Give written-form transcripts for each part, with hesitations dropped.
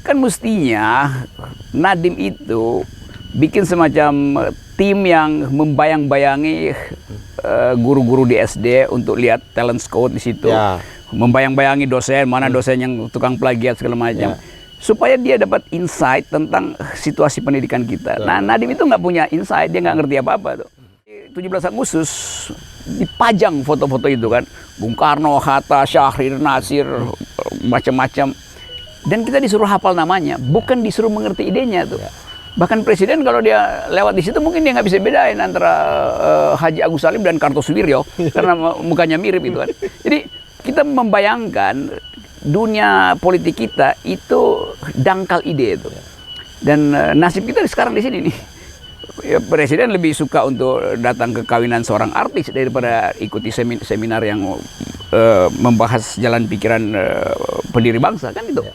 kan mestinya Nadiem itu bikin semacam tim yang membayang-bayangi guru-guru di SD untuk lihat talent scout di situ. Ya. Membayang-bayangi dosen, mana dosen yang tukang plagiat segala macam. Ya. Supaya dia dapat insight tentang situasi pendidikan kita. Nah, Nadiem itu nggak punya insight, dia nggak ngerti apa-apa tuh. 17 Agustus dipajang foto-foto itu kan. Bung Karno, Hatta, Syahrir, Nasir, macam-macam. Dan kita disuruh hafal namanya, bukan disuruh mengerti idenya tuh. Ya. Bahkan presiden kalau dia lewat di situ mungkin dia nggak bisa bedain antara Haji Agus Salim dan Kartosuwiryo karena mukanya mirip itu kan. Jadi kita membayangkan dunia politik kita itu dangkal ide itu. Dan nasib kita sekarang di sini nih. Ya, presiden lebih suka untuk datang ke kawinan seorang artis daripada ikuti seminar yang membahas jalan pikiran pendiri bangsa kan itu. Ya.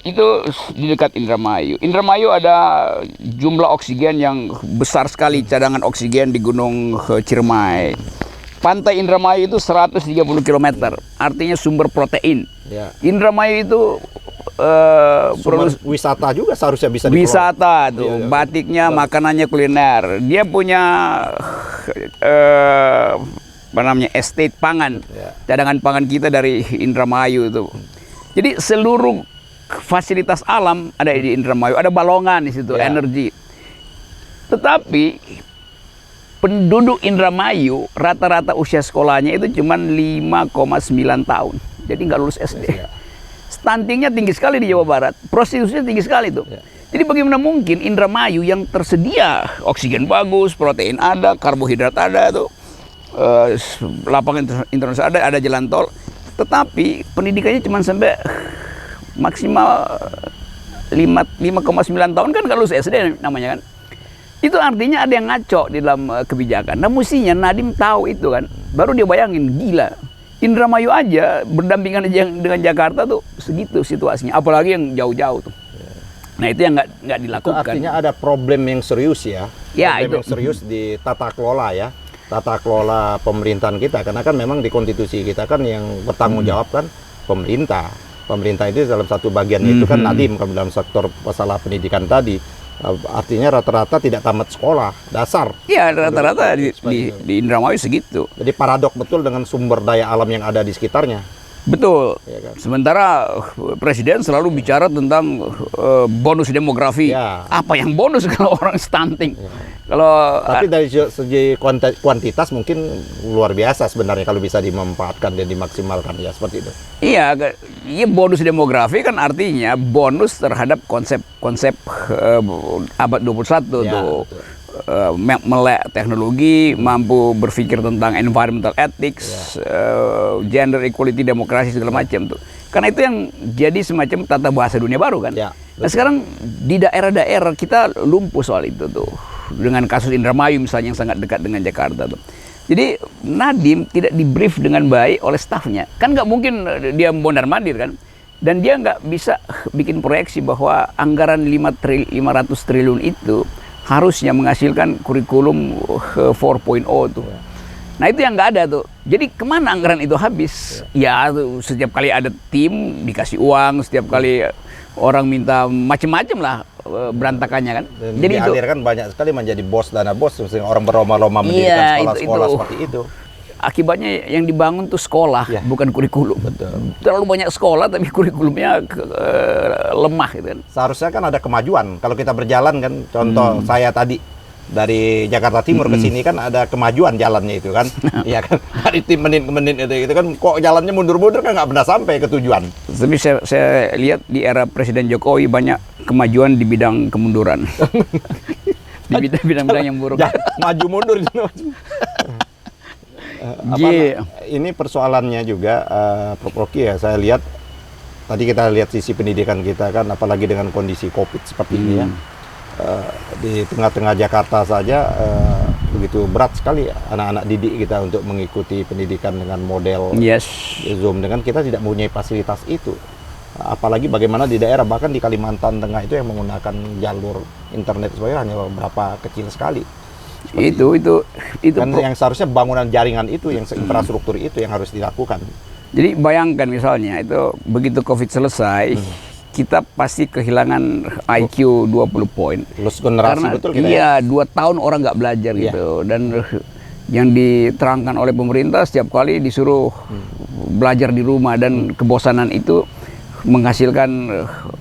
Itu di dekat Indramayu. Indramayu ada jumlah oksigen yang besar sekali, cadangan oksigen di Gunung Ciremai. Pantai Indramayu itu 130 km, artinya sumber protein. Ya. Indramayu itu wisata juga seharusnya bisa dikelola. Wisata tuh, ya. Batiknya, makanannya, kuliner. Dia punya apa namanya, estate pangan, ya. Cadangan pangan kita dari Indramayu itu. Jadi seluruh fasilitas alam ada di Indramayu, ada Balongan di situ, ya. Energi. Tetapi penduduk Indramayu rata-rata usia sekolahnya itu cuma 5,9 tahun. Jadi nggak lulus SD. Ya. Stuntingnya tinggi sekali di Jawa Barat, prostitusinya tinggi sekali tuh. Ya. Jadi bagaimana mungkin Indramayu yang tersedia oksigen bagus, protein ada, karbohidrat ada tuh, lapangan internasional ada jalan tol, tetapi pendidikannya cuma sampai maksimal 5,9 tahun kan kalau lulus SD namanya kan. Itu artinya ada yang ngaco di dalam kebijakan. Nah mestinya Nadiem tahu itu kan. Baru dia bayangin, gila. Indramayu aja berdampingan dengan Jakarta tuh segitu situasinya. Apalagi yang jauh-jauh tuh. Nah itu yang nggak dilakukan. Itu artinya ada problem yang serius ya. Ya problem itu. Yang serius di tata kelola ya. Tata kelola pemerintahan kita. Karena kan memang di konstitusi kita kan yang bertanggung jawab kan pemerintah. Pemerintah itu dalam satu bagiannya itu kan Nadiem dalam sektor masalah pendidikan tadi. Artinya rata-rata tidak tamat sekolah dasar. Iya, rata-rata di Indramayu segitu. Jadi paradok betul dengan sumber daya alam yang ada di sekitarnya. Betul. Ya kan? Sementara presiden selalu bicara tentang bonus demografi. Ya. Apa yang bonus kalau orang stunting? Ya. Tapi dari segi kuantitas mungkin luar biasa sebenarnya kalau bisa dimanfaatkan dan dimaksimalkan ya seperti itu. Iya, bonus demografi kan artinya bonus terhadap konsep abad 21 ya, tuh. Melek teknologi, mampu berpikir tentang environmental ethics, gender equality, demokrasi segala macam tuh. Karena itu yang jadi semacam tata bahasa dunia baru kan. Ya, nah sekarang di daerah-daerah kita lumpuh soal itu tuh. Dengan kasus Indramayu misalnya yang sangat dekat dengan Jakarta tuh. Jadi Nadiem tidak di-brief dengan baik oleh stafnya. Kan nggak mungkin dia mondar-mandir kan. Dan dia nggak bisa bikin proyeksi bahwa anggaran 500 triliun itu harusnya menghasilkan kurikulum 4.0 tuh. Nah itu yang nggak ada tuh. Jadi kemana anggaran itu habis? Ya tuh, setiap kali ada tim dikasih uang, setiap kali orang minta macam-macam lah berantakannya kan. Dan jadi dialirkan banyak sekali menjadi bos dana bos, orang berlomba-lomba mendirikan sekolah-sekolah seperti itu. Akibatnya yang dibangun tuh sekolah, bukan kurikulum. Betul. Terlalu banyak sekolah tapi kurikulumnya lemah gitu kan. Seharusnya kan ada kemajuan. Kalau kita berjalan kan, contoh saya tadi dari Jakarta Timur ke sini kan ada kemajuan jalannya itu kan. Iya kan. Dari menit ke menit itu kan kok jalannya mundur-mundur kan nggak pernah sampai ke tujuan. Tapi saya lihat di era Presiden Jokowi banyak kemajuan di bidang kemunduran. Di bidang-bidang yang buruk. Maju mundur. ini persoalannya juga, Prof. Rocky ya, saya lihat tadi kita lihat sisi pendidikan kita kan, apalagi dengan kondisi COVID seperti ini ya. Di tengah-tengah Jakarta saja begitu berat sekali anak-anak didik kita untuk mengikuti pendidikan dengan model Zoom, dengan kita tidak mempunyai fasilitas itu. Apalagi bagaimana di daerah, bahkan di Kalimantan Tengah itu yang menggunakan jalur internet sebenarnya hanya berapa kecil sekali. Itu kan yang seharusnya bangunan jaringan itu, yang infrastruktur itu yang harus dilakukan. Jadi bayangkan misalnya itu begitu COVID selesai, kita pasti kehilangan IQ 20 poin. Lulus generasi. Karena, betul kita. Iya, 2 tahun orang nggak belajar gitu. Dan yang diterangkan oleh pemerintah setiap kali disuruh belajar di rumah, dan kebosanan itu menghasilkan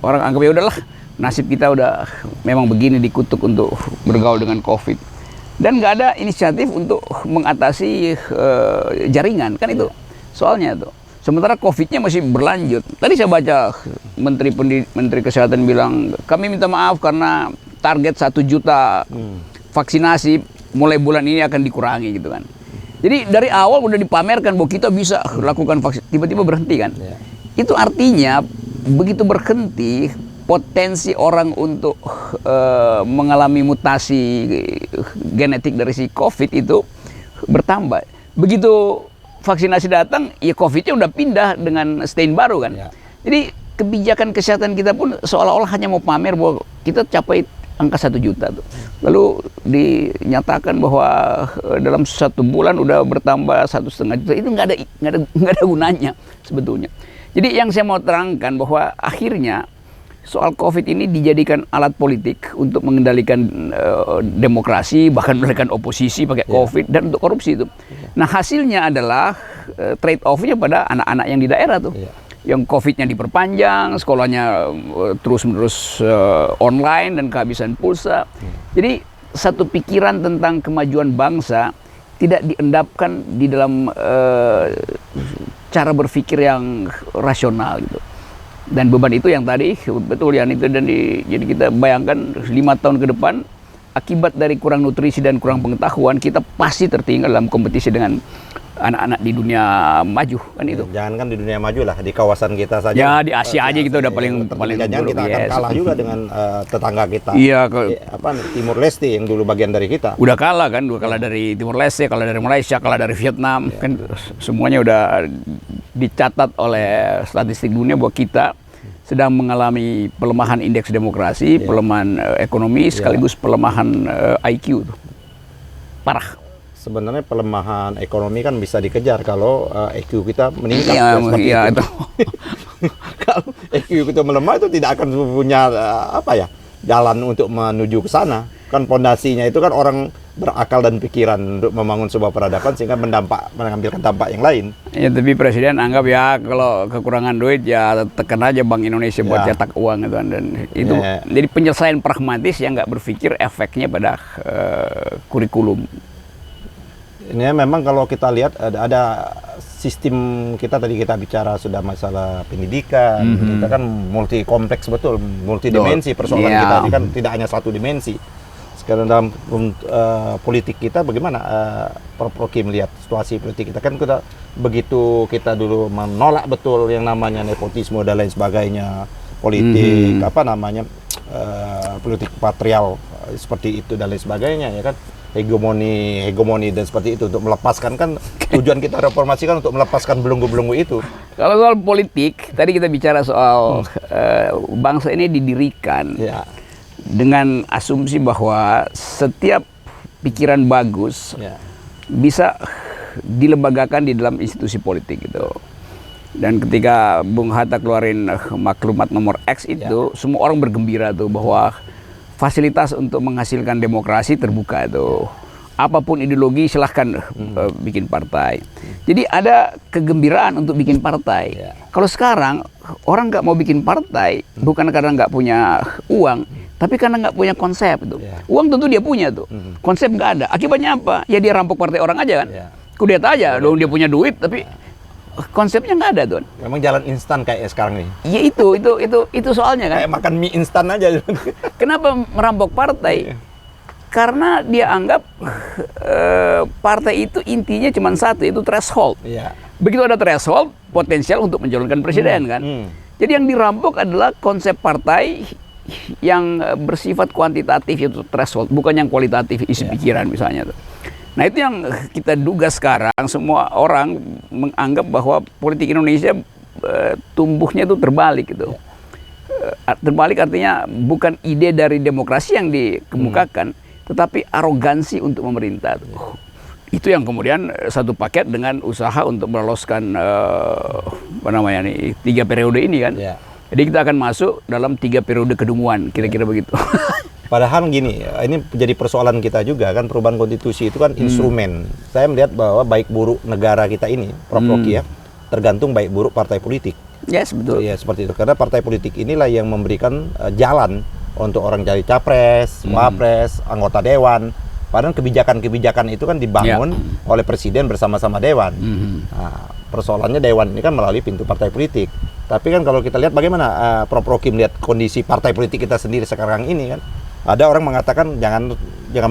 orang anggap ya udahlah, nasib kita udah memang begini, dikutuk untuk bergaul dengan COVID. Dan nggak ada inisiatif untuk mengatasi jaringan, kan itu soalnya tuh. Sementara COVID-nya masih berlanjut. Tadi saya baca Menteri Kesehatan bilang, kami minta maaf karena target 1 juta vaksinasi mulai bulan ini akan dikurangi gitu kan. Jadi dari awal udah dipamerkan bahwa kita bisa lakukan vaksin, tiba-tiba berhenti kan. Itu artinya begitu berhenti, potensi orang untuk mengalami mutasi genetik dari si COVID itu bertambah. Begitu vaksinasi datang, ya COVID-nya udah pindah dengan strain baru kan. Jadi kebijakan kesehatan kita pun seolah-olah hanya mau pamer bahwa kita capai angka 1 juta tuh. Lalu dinyatakan bahwa dalam 1 bulan udah bertambah 1,5 juta. Itu nggak ada gunanya sebetulnya. Jadi yang saya mau terangkan bahwa akhirnya soal COVID ini dijadikan alat politik untuk mengendalikan demokrasi, bahkan mengendalikan oposisi pakai COVID dan untuk korupsi itu. Nah hasilnya adalah trade off-nya pada anak-anak yang di daerah tuh. Yang COVID-nya diperpanjang, sekolahnya terus-menerus online dan kehabisan pulsa. Jadi satu pikiran tentang kemajuan bangsa tidak diendapkan di dalam cara berpikir yang rasional gitu. Dan beban itu yang tadi betul yang itu, dan jadi kita bayangkan 5 tahun ke depan akibat dari kurang nutrisi dan kurang pengetahuan, kita pasti tertinggal dalam kompetisi dengan anak-anak di dunia maju kan itu. Jangankan di dunia maju lah, di kawasan kita saja. Ya di Asia aja kita udah paling jangan kita akan kalah juga dengan tetangga kita. Iya, Timur Leste yang dulu bagian dari kita. Udah kalah kan, kalah dari Timur Leste, kalah dari Malaysia, kalah dari Vietnam, kan semuanya udah dicatat oleh statistik dunia bahwa kita sedang mengalami pelemahan indeks demokrasi, pelemahan ekonomi, sekaligus pelemahan IQ tuh. Parah. Sebenarnya pelemahan ekonomi kan bisa dikejar kalau IQ kita meningkat. Iya, itu. Kalau IQ kita melemah itu tidak akan punya jalan untuk menuju ke sana. Kan pondasinya itu kan orang berakal dan pikiran untuk membangun sebuah peradaban sehingga mengambilkan dampak yang lain. Ya, tapi Presiden anggap ya kalau kekurangan duit ya tekan aja Bank Indonesia buat cetak uang gitu, dan itu jadi penyelesaian pragmatis yang nggak berpikir efeknya pada kurikulum. Ini memang kalau kita lihat ada sistem kita, tadi kita bicara sudah masalah pendidikan, kita kan multi kompleks betul, multidimensi persoalan kita ini kan tidak hanya satu dimensi. Sekarang dalam politik kita bagaimana Prof. Rocky melihat situasi politik kita, kan begitu kita dulu menolak betul yang namanya nepotisme dan lain sebagainya, politik politik patrial seperti itu dan lain sebagainya ya kan. Hegemoni dan seperti itu untuk melepaskan, kan tujuan kita reformasi kan untuk melepaskan belenggu-belenggu itu. Kalau soal politik, tadi kita bicara soal bangsa ini didirikan dengan asumsi bahwa setiap pikiran bagus bisa dilembagakan di dalam institusi politik gitu. Dan ketika Bung Hatta keluarin maklumat nomor X itu, semua orang bergembira tuh bahwa fasilitas untuk menghasilkan demokrasi terbuka itu. Apapun ideologi silahkan bikin partai. Jadi ada kegembiraan untuk bikin partai. Kalau sekarang orang nggak mau bikin partai bukan karena nggak punya uang, tapi karena nggak punya konsep itu. Uang tentu dia punya tuh, konsep nggak ada. Akibatnya apa? Ya dia rampok partai orang aja kan. Kudeta aja, dong dia punya duit tapi konsepnya nggak ada tuh. Memang jalan instan kayak sekarang nih. Ya itu soalnya kan. Kayak makan mie instan aja. Kenapa merampok partai? Karena dia anggap partai itu intinya cuma satu, itu threshold. Iya. Begitu ada threshold, potensial untuk mencalonkan presiden kan. Jadi yang dirampok adalah konsep partai yang bersifat kuantitatif, itu threshold, bukan yang kualitatif, isi pikiran misalnya tuh. Nah itu yang kita duga sekarang, semua orang menganggap bahwa politik Indonesia tumbuhnya itu terbalik gitu. Terbalik artinya bukan ide dari demokrasi yang dikemukakan, tetapi arogansi untuk memerintah. Itu yang kemudian satu paket dengan usaha untuk meloloskan 3 periode ini kan. Jadi kita akan masuk dalam 3 periode kedunguan, kira-kira begitu. Padahal gini, ini jadi persoalan kita juga kan, perubahan konstitusi itu kan instrumen. Saya melihat bahwa baik buruk negara kita ini, Prof. Rocky ya, tergantung baik buruk partai politik. Yes, betul. Ya seperti itu. Karena partai politik inilah yang memberikan jalan untuk orang cari capres, wapres, anggota dewan. Padahal kebijakan-kebijakan itu kan dibangun oleh presiden bersama-sama dewan. Nah, persoalannya dewan ini kan melalui pintu partai politik. Tapi kan kalau kita lihat bagaimana Prof. Rocky melihat kondisi partai politik kita sendiri sekarang ini kan, ada orang mengatakan jangan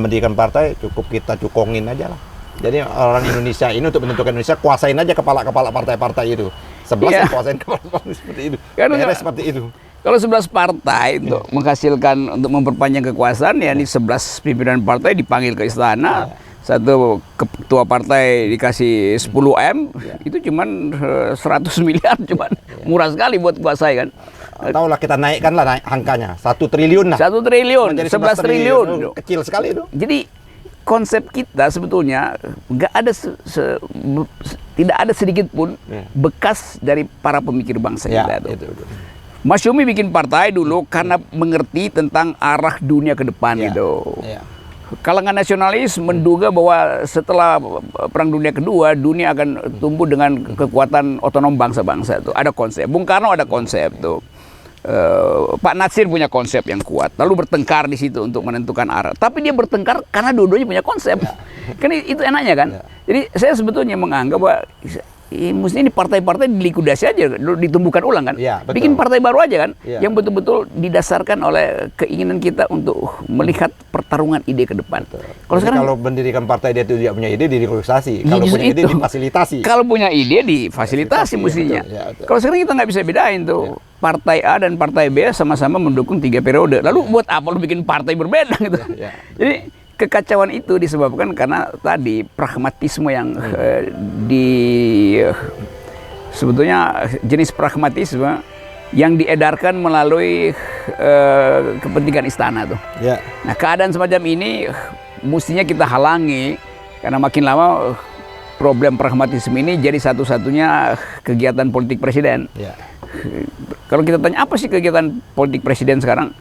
mendirikan partai, cukup kita cukongin aja lah. Jadi orang Indonesia ini untuk menentukan Indonesia, kuasain aja kepala-kepala partai-partai itu. 11 yang kuasain kepala-kepala seperti itu. Karena seperti itu. Kalau 11 partai untuk menghasilkan, untuk memperpanjang kekuasaan, ya ini 11 pimpinan partai dipanggil ke istana, satu ketua partai dikasih 10 M, itu cuman 100 miliar, cuman murah sekali buat kuasai kan. Tahu lah kita naikkan lah angkanya, 1 triliun lah. 1 triliun, 11 triliun. Kecil sekali itu. Jadi konsep kita sebetulnya nggak ada tidak ada sedikit pun bekas dari para pemikir bangsa kita itu. Mas Syumi bikin partai dulu karena mengerti tentang arah dunia ke depan gitu. Kalangan nasionalis menduga bahwa setelah Perang Dunia Kedua, dunia akan tumbuh dengan kekuatan otonom bangsa-bangsa itu. Ada konsep. Bung Karno ada konsep tuh. Pak Natsir punya konsep yang kuat, lalu bertengkar di situ untuk menentukan arah. Tapi dia bertengkar karena dua-duanya punya konsep. Kan itu enaknya kan. Jadi saya sebetulnya menganggap bahwa mestinya ini partai-partai dilikuidasi aja, ditumbuhkan ulang kan. Bikin partai baru aja kan, yang betul-betul didasarkan oleh keinginan kita untuk melihat pertarungan ide ke depan. Kalau sekarang kalau mendirikan partai dia tidak punya ide, direkursasi. Kalau punya ide difasilitasi. Kalau punya ide difasilitasi mestinya. Kalau sekarang kita nggak bisa bedain tuh. Partai A dan partai B sama-sama mendukung 3 periode. Lalu buat apa lu bikin partai berbeda gitu? Jadi kekacauan itu disebabkan karena tadi pragmatisme yang sebetulnya jenis pragmatisme yang diedarkan melalui kepentingan istana tuh. Nah keadaan semacam ini mestinya kita halangi karena makin lama problem pragmatisme ini jadi satu-satunya kegiatan politik presiden. Kalau kita tanya apa sih kegiatan politik presiden sekarang?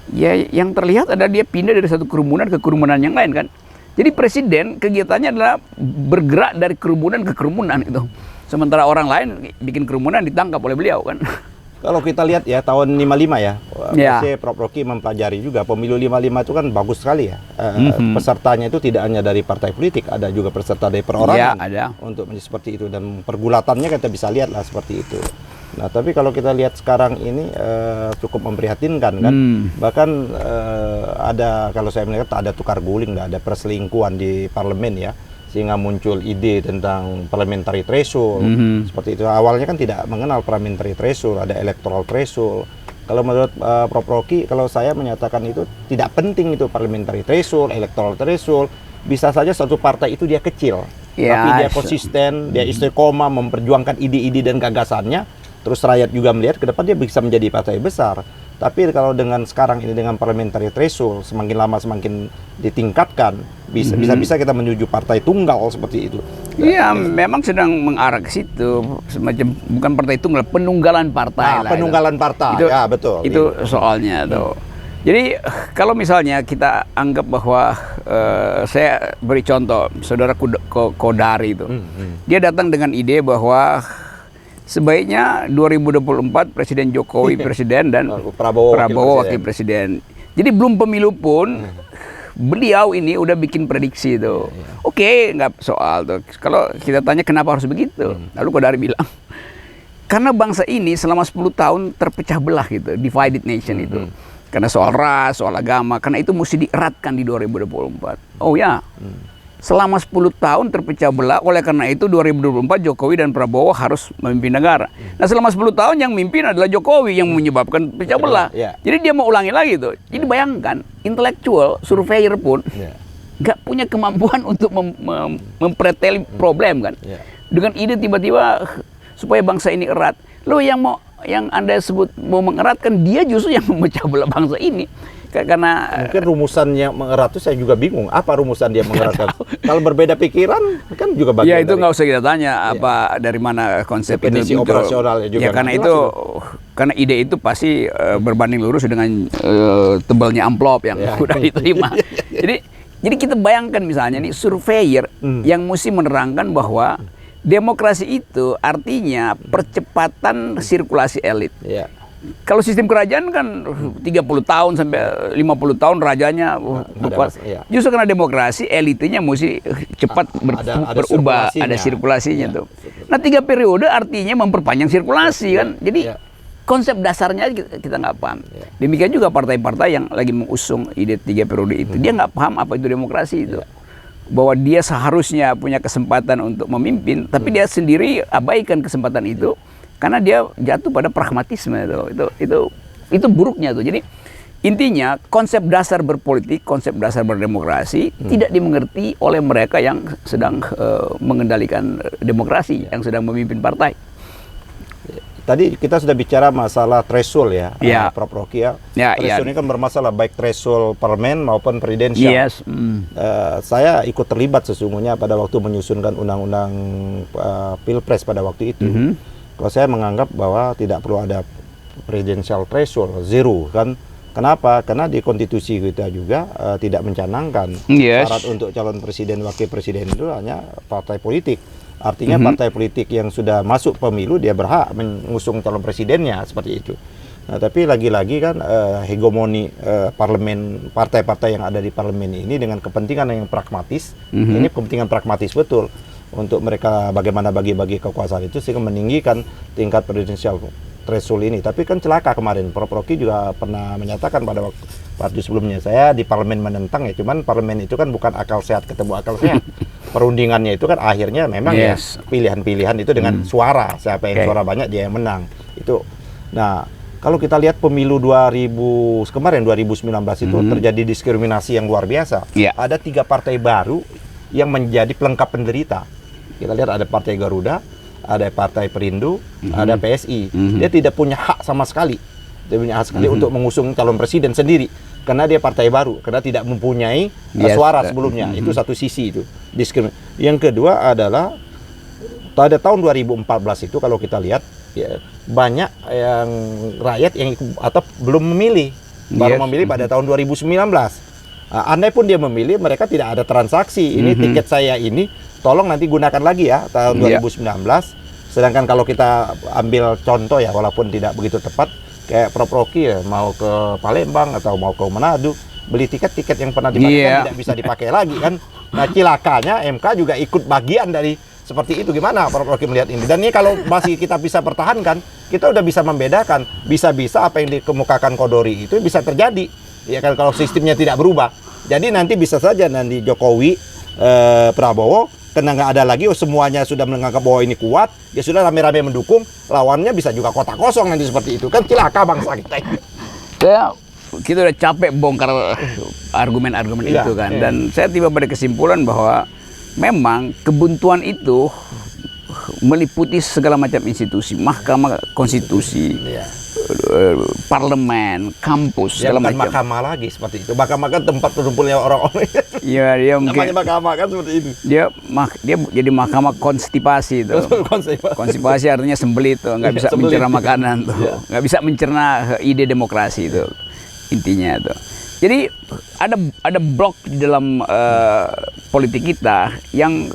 Ya yang terlihat adalah dia pindah dari satu kerumunan ke kerumunan yang lain kan. Jadi presiden kegiatannya adalah bergerak dari kerumunan ke kerumunan itu. Sementara orang lain bikin kerumunan ditangkap oleh beliau kan. Kalau kita lihat ya tahun 55 ya, Prof. Rocky mempelajari juga pemilu 55 itu kan bagus sekali ya. Pesertanya itu tidak hanya dari partai politik, ada juga peserta dari perorangan untuk seperti itu, dan pergulatannya kita bisa lihat lah seperti itu. Nah tapi kalau kita lihat sekarang ini cukup memprihatinkan kan, bahkan ada, kalau saya melihat ada tukar guling, ada perselingkuhan di parlemen ya, sehingga muncul ide tentang parliamentary threshold. Seperti itu. Awalnya kan tidak mengenal parliamentary threshold, ada electoral threshold. Kalau menurut Prof. Rocky, kalau saya menyatakan itu tidak penting itu parliamentary threshold, electoral threshold. Bisa saja satu partai itu dia kecil, tapi dia konsisten, dia istiqomah memperjuangkan ide-ide dan gagasannya. Terus rakyat juga melihat ke depan dia bisa menjadi partai besar. Tapi kalau dengan sekarang ini dengan parliamentary threshold semakin lama semakin ditingkatkan, bisa kita menuju partai tunggal seperti itu. Iya, memang sedang mengarah ke situ, semacam bukan partai tunggal, penunggalan partai. Penunggalan partai, itu, ya betul. Itu soalnya tuh. Jadi kalau misalnya kita anggap bahwa saya beri contoh, saudara Kodari itu, dia datang dengan ide bahwa sebaiknya 2024 Presiden Jokowi presiden dan Prabowo wakil presiden. Jadi belum pemilu pun beliau ini udah bikin prediksi itu. Oke, nggak soal tuh. Kalau kita tanya kenapa harus begitu, lalu Kodari bilang karena bangsa ini selama 10 tahun terpecah belah gitu, divided nation itu. Karena soal ras, soal agama, karena itu mesti dieratkan di 2024. Oh ya, selama 10 tahun terpecah belah, oleh karena itu 2024 Jokowi dan Prabowo harus memimpin negara. Nah selama 10 tahun yang mimpin adalah Jokowi yang menyebabkan pecah belah. Jadi dia mau ulangi lagi tuh. Jadi bayangkan, intelektual, surveyor pun nggak punya kemampuan untuk mempreteli problem kan. Dengan ide tiba-tiba supaya bangsa ini erat. Lo yang Anda sebut mau mengeratkan, dia justru yang memecah belah bangsa ini. Karena mungkin rumusan yang mengerat itu saya juga bingung. Apa rumusan dia mengeratkan? Kalau berbeda pikiran kan juga bagian. Ya itu nggak usah kita tanya apa dari mana konsep definisi itu. Operasionalnya juga. Ya karena itu, karena ide itu pasti berbanding lurus dengan tebalnya amplop yang sudah diterima. Jadi kita bayangkan misalnya nih surveyor yang mesti menerangkan bahwa demokrasi itu artinya percepatan sirkulasi elit. Kalau sistem kerajaan kan 30 tahun sampai 50 tahun rajanya kuat. Justru karena demokrasi elitnya mesti cepat berubah, ada sirkulasinya tuh. Nah 3 periode artinya memperpanjang sirkulasi kan. Jadi konsep dasarnya kita nggak paham. Demikian juga partai-partai yang lagi mengusung ide 3 periode itu, dia nggak paham apa itu demokrasi itu. Bahwa dia seharusnya punya kesempatan untuk memimpin, tapi dia sendiri abaikan kesempatan itu karena dia jatuh pada pragmatisme itu buruknya tuh. Jadi intinya konsep dasar berpolitik, konsep dasar berdemokrasi tidak dimengerti oleh mereka yang sedang mengendalikan demokrasi, yang sedang memimpin partai. Tadi kita sudah bicara masalah threshold ya, Prof. Rocky ya. Threshold ini kan bermasalah baik threshold parlemen maupun presidensial. Saya ikut terlibat sesungguhnya pada waktu menyusunkan undang-undang pilpres pada waktu itu. Kalau saya menganggap bahwa tidak perlu ada presidensial threshold, zero kan. Kenapa? Karena di konstitusi kita juga tidak mencanangkan syarat untuk calon presiden, wakil presiden itu hanya partai politik. Artinya partai politik yang sudah masuk pemilu dia berhak mengusung calon presidennya seperti itu. Nah, tapi lagi-lagi kan hegemoni parlemen, partai-partai yang ada di parlemen ini dengan kepentingan yang pragmatis, ini kepentingan pragmatis betul untuk mereka bagaimana bagi-bagi kekuasaan itu sehingga meninggikan tingkat presidensial threshold ini. Tapi kan celaka kemarin, Prof. Rocky juga pernah menyatakan pada waktu sebelumnya, saya di parlemen menentang ya, cuman parlemen itu kan bukan akal sehat ketemu akal sehat. Perundingannya itu kan akhirnya memang ya pilihan-pilihan itu dengan suara, siapa yang suara banyak dia yang menang. Itu. Nah, kalau kita lihat pemilu 2019 itu terjadi diskriminasi yang luar biasa. Ada 3 partai baru yang menjadi pelengkap penderita. Kita lihat ada Partai Garuda, ada Partai Perindo, ada PSI. Dia tidak punya hak sama sekali. Dia punya hak sekali untuk mengusung calon presiden sendiri. Karena dia partai baru, karena tidak mempunyai suara sebelumnya. Itu satu sisi itu. Diskriminasi. Yang kedua adalah pada tahun 2014 itu kalau kita lihat ya, banyak yang rakyat yang atau belum memilih, baru memilih pada tahun 2019. Andai pun dia memilih, mereka tidak ada transaksi. Ini tiket saya ini, tolong nanti gunakan lagi ya tahun 2019. Sedangkan kalau kita ambil contoh ya, walaupun tidak begitu tepat, kayak Prof. Rocky ya, mau ke Palembang atau mau ke Manado, beli tiket yang pernah dipakai kan tidak bisa dipakai lagi kan. Nah cilakanya MK juga ikut bagian dari seperti itu. Gimana Prof. Rocky melihat ini? Dan ini kalau masih kita bisa pertahankan, kita udah bisa membedakan, bisa-bisa apa yang dikemukakan Kodori itu bisa terjadi. Ya kan kalau sistemnya tidak berubah. Jadi nanti bisa saja nanti Jokowi, Prabowo, karena nggak ada lagi, semuanya sudah menganggap bahwa ini kuat, ya sudah rame-rame mendukung, lawannya bisa juga kota kosong nanti seperti itu. Kan cilaka bangsa kita. Kita udah capek bongkar argumen-argumen itu kan. Dan saya tiba pada kesimpulan bahwa memang kebuntuan itu meliputi segala macam institusi, Mahkamah Konstitusi, parlemen, kampus, segala macam. Mahkamah lagi seperti itu. Mahkamah kan tempat berkumpulnya orang-orang. Iya, dia mungkin. Namanya mahkamah kan seperti itu. Dia jadi mahkamah konstipasi itu. Konstipasi artinya sembelit tuh, nggak bisa mencerna makanan tuh, nggak bisa mencerna ide demokrasi itu intinya tuh. Jadi ada blok di dalam politik kita yang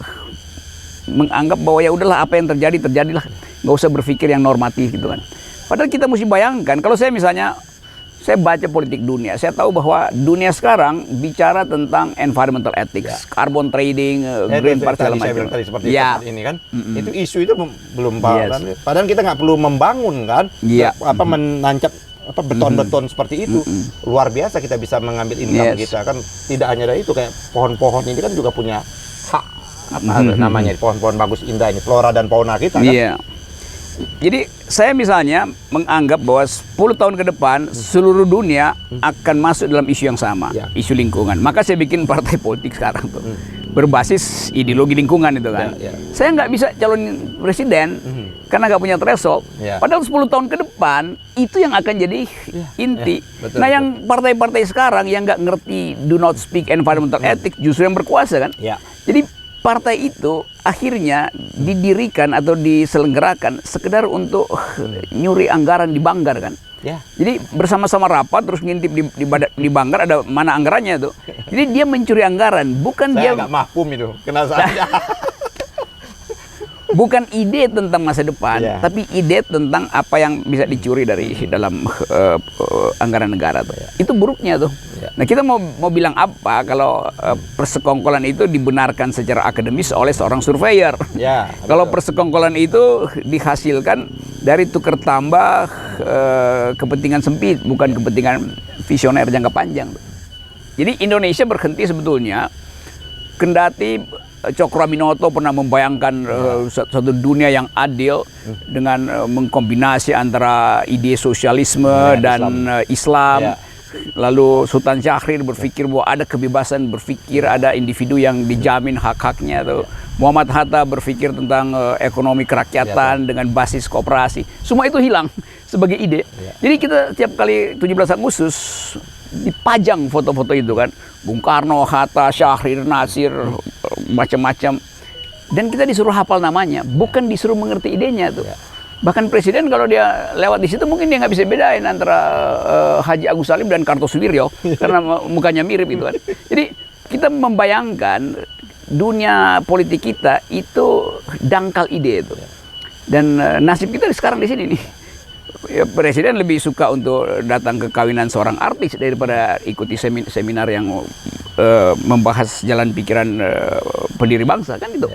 menganggap bahwa ya udahlah apa yang terjadilah, nggak usah berpikir yang normatif gitu kan. Padahal kita mesti bayangkan, kalau saya misalnya, saya baca politik dunia, saya tahu bahwa dunia sekarang bicara tentang environmental ethics, carbon trading, green party segala macam. Seperti ini kan, itu isu itu belum padahal kita nggak perlu membangun kan, menancap beton-beton seperti itu. Luar biasa kita bisa mengambil income kita kan. Tidak hanya dari itu, kayak pohon-pohon ini kan juga punya hak, namanya pohon-pohon bagus indah ini, flora dan fauna kita kan. Iya. Jadi saya misalnya menganggap bahwa 10 tahun ke depan seluruh dunia akan masuk dalam isu yang sama, isu lingkungan. Maka saya bikin partai politik sekarang tuh, berbasis ideologi lingkungan itu kan. Saya nggak bisa calon presiden karena nggak punya threshold. Padahal 10 tahun ke depan itu yang akan jadi inti. Betul, nah yang partai-partai sekarang yang nggak ngerti do not speak environmental ethics justru yang berkuasa kan. Jadi partai itu akhirnya didirikan atau diselenggarakan sekedar untuk nyuri anggaran di Banggar kan. Jadi bersama-sama rapat terus ngintip di Banggar ada mana anggarannya tuh. Jadi dia mencuri anggaran, bukan Saya dia nggak mahfum itu, kena saja. bukan ide tentang masa depan, tapi ide tentang apa yang bisa dicuri dari dalam anggaran negara tuh. Itu buruknya tuh. Nah kita mau bilang apa kalau persekongkolan itu dibenarkan secara akademis oleh seorang surveyor? Kalau persekongkolan itu dihasilkan dari tukar tambah kepentingan sempit, bukan kepentingan visioner jangka panjang. Jadi Indonesia berhenti sebetulnya, kendati Cokroaminoto pernah membayangkan satu dunia yang adil dengan mengkombinasi antara ide sosialisme dan Islam. Lalu Sultan Syahrir berpikir bahwa ada kebebasan berpikir, ada individu yang dijamin hak-haknya. Muhammad Hatta berpikir tentang ekonomi kerakyatan dengan basis kooperasi. Semua itu hilang sebagai ide. Jadi kita tiap kali 17 Agustus dipajang foto-foto itu kan, Bung Karno, Hatta, Syahrir, Nasir, macam-macam, dan kita disuruh hafal namanya, bukan disuruh mengerti idenya tuh. Bahkan presiden kalau dia lewat di situ mungkin dia nggak bisa bedain antara Haji Agus Salim dan Kartosuwiryo karena mukanya mirip itu kan. Jadi kita membayangkan dunia politik kita itu dangkal ide itu, dan nasib kita sekarang di sini nih. Ya, presiden lebih suka untuk datang ke kawinan seorang artis daripada ikuti seminar yang membahas jalan pikiran pendiri bangsa kan itu.